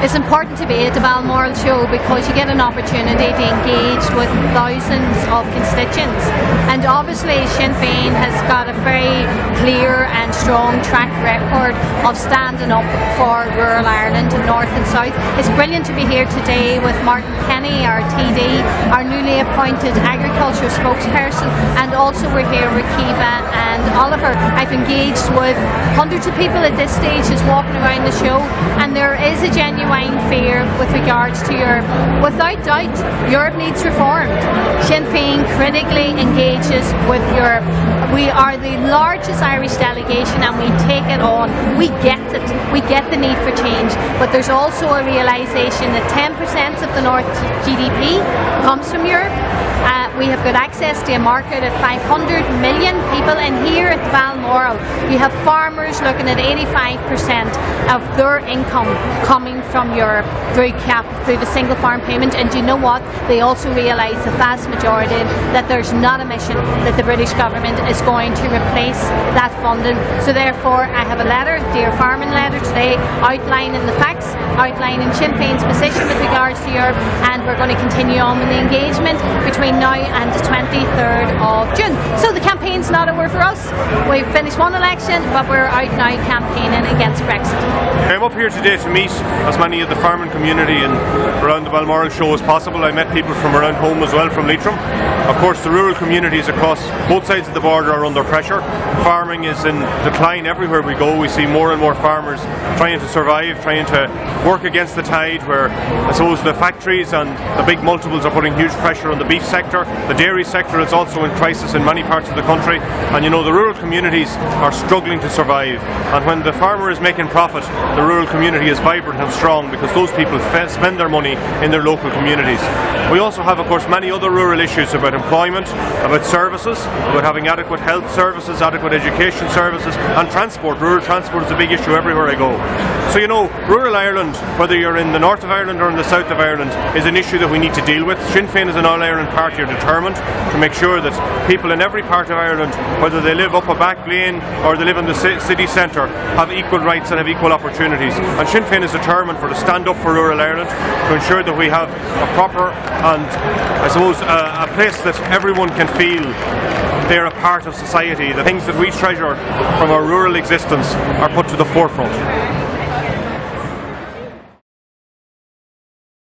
It's important to be at the Balmoral show because you get an opportunity to engage with thousands of constituents, and obviously Sinn Féin has got a very clear and strong track record of standing up for rural Ireland, north and south. It's brilliant to be here today with Martin Kenny, our TD, our newly appointed agriculture spokesperson, and also we're here with Kiva and Oliver. I've engaged with hundreds of people at this stage just walking around the show, and there is a genuine fear with regards to Europe. Without doubt, Europe needs reform. Sinn Féin critically engages with Europe. We are the largest Irish delegation and we take it on. We get it. We get the need for change. But there's also a realisation that 10% of the North GDP comes from Europe. We have got access to a market of 500 million people, and here at Balmoral you have farmers looking at 85% of their income coming from Europe through CAP, through the single farm payment. And you know what? They also realise, the vast majority, that there's not a mission that the British government is going to replace that funding. So therefore I have a letter, Dear Farming letter today, outlining the facts, outlining Sinn Féin's position with regards to Europe, and we're going to continue on with the engagement between now and the 23rd of June. So the campaign's not over for us. We've finished one election, but we're out now campaigning against Brexit. I'm up here today to meet as many of the farming community and around the Balmoral show as possible. I met people from around home as well, from Leitrim. Of course, the rural communities across both sides of the border are under pressure. Farming is in decline everywhere we go. We see more and more farmers trying to survive, trying to work against the tide, where I suppose the factories and the big multiples are putting huge pressure on the beef sector. The dairy sector is also in crisis in many parts of the country, and you know, the rural communities are struggling to survive. And when the farmer is making profit, the rural community is vibrant and strong because those people spend their money in their local communities. We also have, of course, many other rural issues about employment, about services, about having adequate health services, adequate education services, and transport. Rural transport is a big issue everywhere I go. So you know, rural Ireland, whether you're in the north of Ireland or in the south of Ireland, is an issue that we need to deal with. Sinn Féin as an All-Ireland party are determined to make sure that people in every part of Ireland, whether they live up a back lane or they live in the city centre, have equal rights and have equal opportunities. And Sinn Féin is determined to stand up for rural Ireland, to ensure that we have a proper and, I suppose, a place that everyone can feel they're a part of society. The things that we treasure from our rural existence are put to the forefront.